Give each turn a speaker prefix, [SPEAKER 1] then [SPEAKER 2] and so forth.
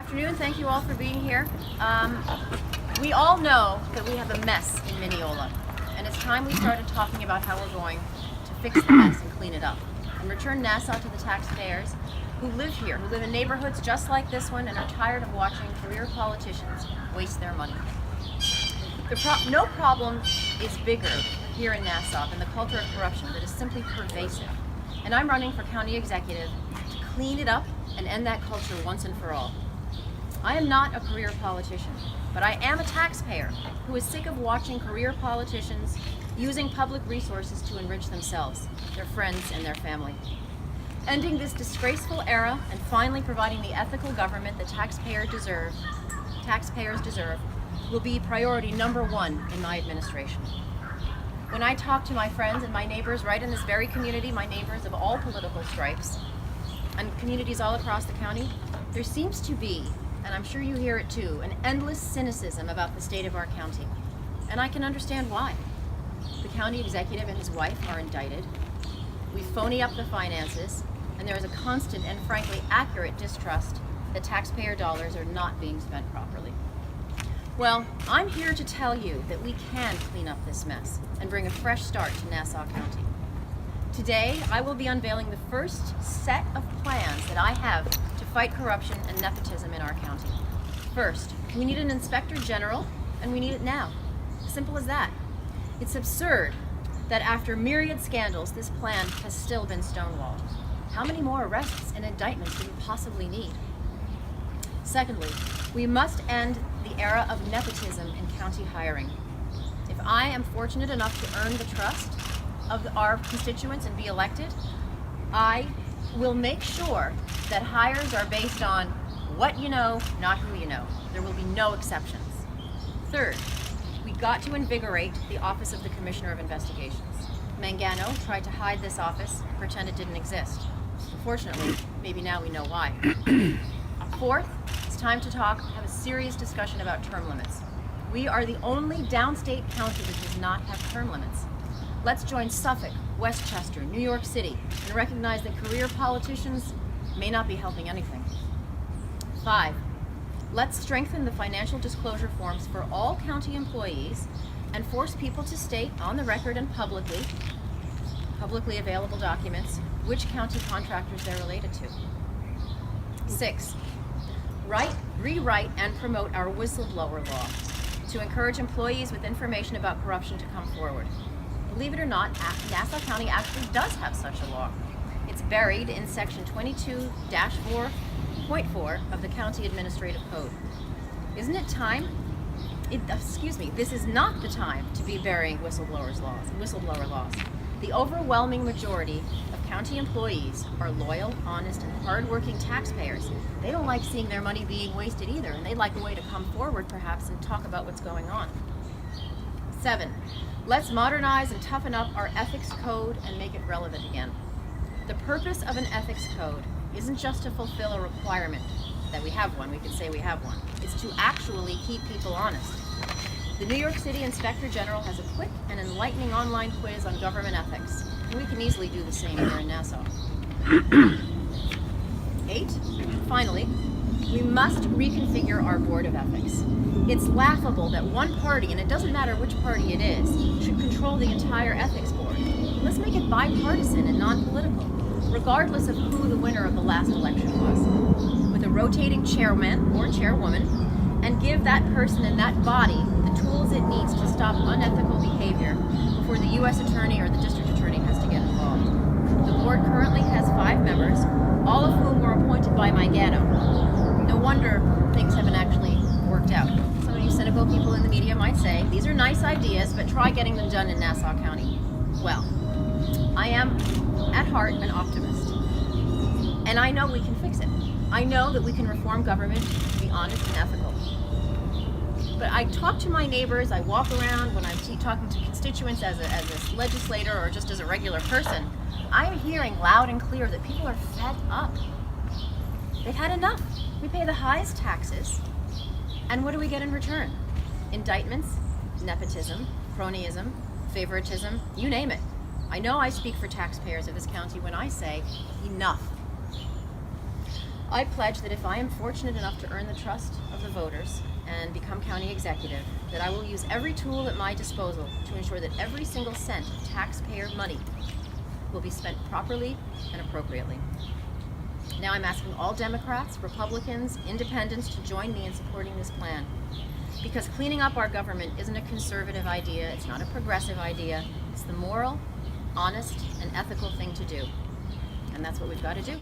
[SPEAKER 1] afternoon. Thank you all for being here. We all know that we have a mess in Mineola, and it's time we started talking about how we're going to fix the mess and clean it up and return Nassau to the taxpayers who live here, who live in neighborhoods just like this one and are tired of watching career politicians waste their money. No problem is bigger here in Nassau than the culture of corruption that is simply pervasive. And I'm running for county executive to clean it up and end that culture once and for all. I am not a career politician, but I am a taxpayer who is sick of watching career politicians using public resources to enrich themselves, their friends, and their family. Ending this disgraceful era and finally providing the ethical government that taxpayers deserve will be priority number one in my administration. When I talk to my friends and my neighbors right in this very community, my neighbors of all political stripes, and communities all across the county, there seems to be, and I'm sure you hear it too, an endless cynicism about the state of our county. And I can understand why. The county executive and his wife are indicted. We phony up the finances, and there is a constant and frankly accurate distrust that taxpayer dollars are not being spent properly. Well, I'm here to tell you that we can clean up this mess and bring a fresh start to Nassau County. Today, I will be unveiling the first set of plans that I have to fight corruption and nepotism in our county. First, we need an inspector general, and we need it now. Simple as that. It's absurd that after myriad scandals, this plan has still been stonewalled. How many more arrests and indictments do we possibly need? Secondly, we must end the era of nepotism in county hiring. If I am fortunate enough to earn the trust of our constituents and be elected, I will make sure that hires are based on what you know, not who you know. There will be no exceptions. Third, we got to invigorate the Office of the Commissioner of Investigations. Mangano tried to hide this office and pretend it didn't exist. Fortunately, maybe now we know why. Fourth, it's time to have a serious discussion about term limits. We are the only downstate county that does not have term limits. Let's join Suffolk, Westchester, New York City, and recognize that career politicians may not be helping anything. 5, let's strengthen the financial disclosure forms for all county employees and force people to state on the record and publicly available documents which county contractors they're related to. 6, rewrite and promote our whistleblower law to encourage employees with information about corruption to come forward. Believe it or not, Nassau County actually does have such a law. It's buried in section 22-4.4 of the County Administrative Code. Isn't it time? This is not the time to be burying whistleblower laws. The overwhelming majority of county employees are loyal, honest, and hardworking taxpayers. They don't like seeing their money being wasted either, and they'd like a way to come forward perhaps and talk about what's going on. 7, let's modernize and toughen up our ethics code and make it relevant again. The purpose of an ethics code isn't just to fulfill a requirement that we have one, we can say we have one. It's to actually keep people honest. The New York City Inspector General has a quick and enlightening online quiz on government ethics, and we can easily do the same here in Nassau. 8, finally, we must reconfigure our Board of Ethics. It's laughable that one party, and it doesn't matter which party it is, should control the entire ethics board. Let's make it bipartisan and non-political, regardless of who the winner of the last election was, with a rotating chairman or chairwoman, and give that person in that body the tools it needs to stop unethical behavior before the U.S. Attorney or the District Attorney has to get involved. The board currently has 5 members, all of whom were appointed by Mangano. No wonder things haven't actually worked out. Some of you cynical people in the media might say, these are nice ideas, but try getting them done in Nassau County. Well, I am, at heart, an optimist. And I know we can fix it. I know that we can reform government to be honest and ethical. But I talk to my neighbors, I walk around when I'm talking to constituents as a legislator or just as a regular person, I'm hearing loud and clear that people are fed up. They've had enough. We pay the highest taxes, and what do we get in return? Indictments, nepotism, cronyism, favoritism, you name it. I know I speak for taxpayers of this county when I say enough. I pledge that if I am fortunate enough to earn the trust of the voters and become county executive, that I will use every tool at my disposal to ensure that every single cent of taxpayer money will be spent properly and appropriately. Now I'm asking all Democrats, Republicans, Independents to join me in supporting this plan. Because cleaning up our government isn't a conservative idea, it's not a progressive idea, it's the moral, honest, and ethical thing to do. And that's what we've got to do.